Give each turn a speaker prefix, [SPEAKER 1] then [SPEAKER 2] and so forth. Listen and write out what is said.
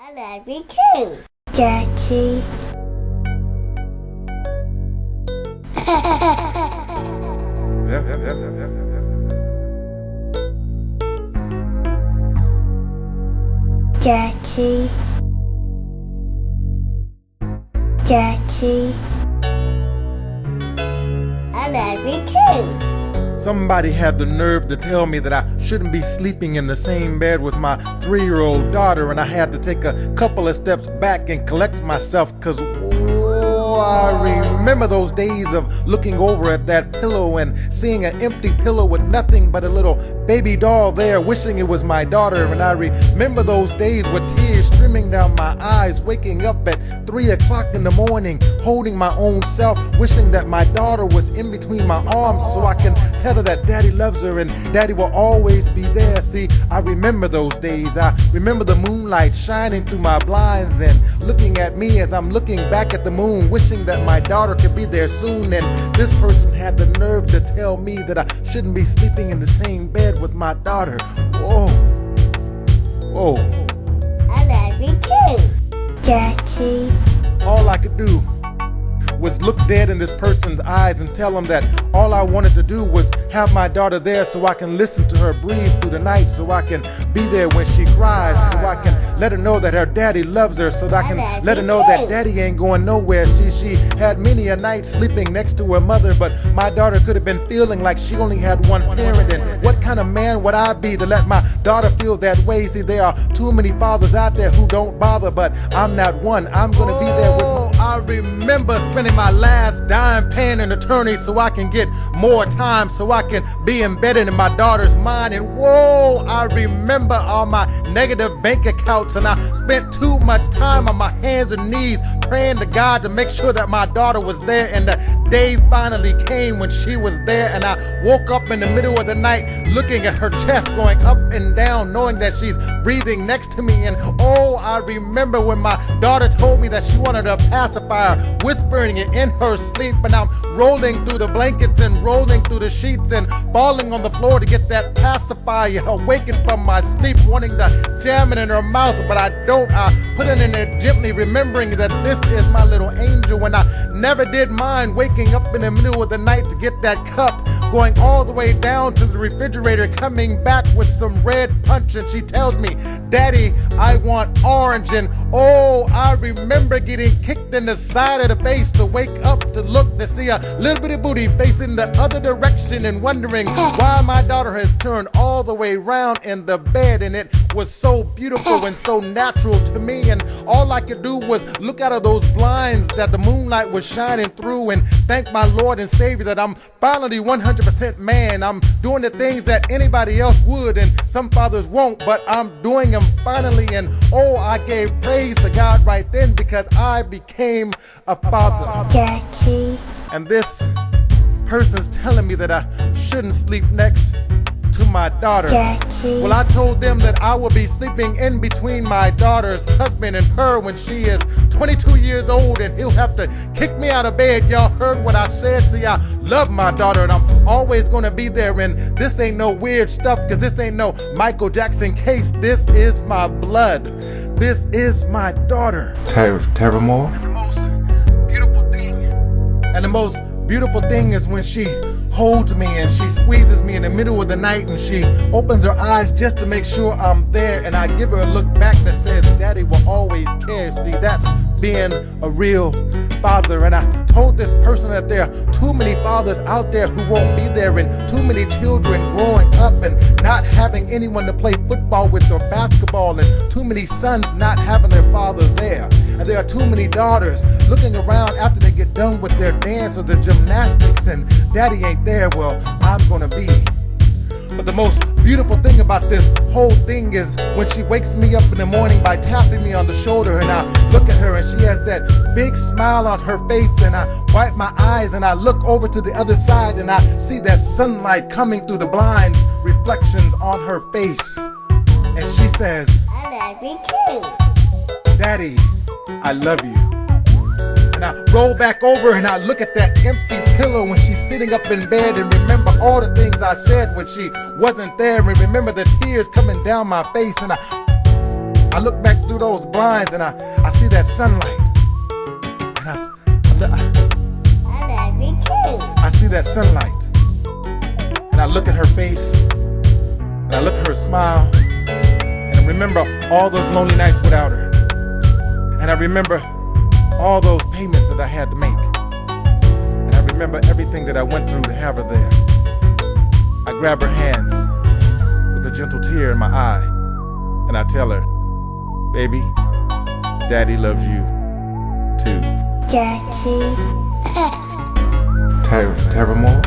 [SPEAKER 1] I love you too, Daddy. Daddy. Daddy. I love you too.
[SPEAKER 2] Somebody had the nerve to tell me that I shouldn't be sleeping in the same bed with my 3-year-old daughter, and I had to take a couple of steps back and collect myself, cause I remember those days of looking over at that pillow and seeing an empty pillow with nothing but a little baby doll there, wishing it was my daughter. And I remember those days with tears streaming down my eyes, waking up at 3 o'clock in the morning, holding my own self, wishing that my daughter was in between my arms so I can tell her that Daddy loves her and Daddy will always be there. See, I remember those days. I remember the moonlight shining through my blinds and looking at me as I'm looking back at the moon, wishing that my daughter could be there soon. And this person had the nerve to tell me that I shouldn't be sleeping in the same bed with my daughter. Whoa. Whoa.
[SPEAKER 1] I love you too, Daddy.
[SPEAKER 2] All I could do was look dead in this person's eyes and tell him that all I wanted to do was have my daughter there so I can listen to her breathe through the night, so I can be there when she cries, so I can let her know that her daddy loves her, so that I can let her know that daddy ain't going nowhere. She had many a night sleeping next to her mother, but my daughter could have been feeling like she only had one parent. And what kind of man would I be to let my daughter feel that way? See, there are too many fathers out there who don't bother, but I'm not one. I'm gonna be there with I remember spending my last dime paying an attorney so I can get more time, so I can be embedded in my daughter's mind. And whoa, I remember all my negative bank accounts, and I spent too much time on my hands and knees praying to God to make sure that my daughter was there. And the day finally came when she was there, and I woke up in the middle of the night looking at her chest going up and down, knowing that she's breathing next to me. And oh, I remember when my daughter told me that she wanted a pacifier, whispering it in her sleep, and I'm rolling through the blankets and rolling through the sheets and falling on the floor to get that pacifier, awakened from my sleep, wanting to jam it in her mouth, but I don't. I put it in there gently, remembering that this is my little angel, and I never did mind waking up in the middle of the night to get that cup, going all the way down to the refrigerator, coming back with some red punch, and she tells me, Daddy, I want orange. And oh, I remember getting kicked in the side of the face to wake up to look to see a little bitty booty facing the other direction and wondering why my daughter has turned all the way around in the bed. And it was so beautiful and so natural to me, and all I could do was look out of those blinds that the moonlight was shining through and thank my Lord and Savior that I'm finally 100% man. I'm doing the things that anybody else would and some fathers won't, but I'm doing them finally. And oh, I gave praise to God right then because I became a father.
[SPEAKER 1] Daddy.
[SPEAKER 2] And this person's telling me that I shouldn't sleep next to my daughter.
[SPEAKER 1] Daddy.
[SPEAKER 2] Well, I told them that I will be sleeping in between my daughter's husband and her when she is 22 years old, and he'll have to kick me out of bed. Y'all heard what I said. See, I love my daughter, and I'm always gonna be there. And this ain't no weird stuff, cause this ain't no Michael Jackson case. This is my blood. This is my daughter.
[SPEAKER 3] Tara Moore?
[SPEAKER 2] And the most beautiful thing is when she holds me and she squeezes me in the middle of the night, and she opens her eyes just to make sure I'm there, and I give her a look back that says, Daddy will always care. See, that's being a real father. And I told this person that there are too many fathers out there who won't be there, and too many children growing up and not having anyone to play football with or basketball, and too many sons not having their father there. And there are too many daughters looking around after they get done with their dance or the gymnastics, and Daddy ain't there. Well, I'm gonna be. But the most beautiful thing about this whole thing is when she wakes me up in the morning by tapping me on the shoulder, and I look at her and she has that big smile on her face, and I wipe my eyes and I look over to the other side and I see that sunlight coming through the blinds, reflections on her face. And she says,
[SPEAKER 1] I love you too,
[SPEAKER 2] Daddy, I love you. And I roll back over and I look at that empty pillow when she's sitting up in bed, and remember all the things I said when she wasn't there, and remember the tears coming down my face. And I I look back through those blinds and I see that sunlight. And
[SPEAKER 1] I love you too.
[SPEAKER 2] I see that sunlight. And I look at her face. And I look at her smile. And I remember all those lonely nights without her. And I remember all those payments that I had to make. And I remember everything that I went through to have her there. I grab her hands with a gentle tear in my eye. And I tell her, baby, Daddy loves you too.
[SPEAKER 1] Daddy.
[SPEAKER 2] Terramore?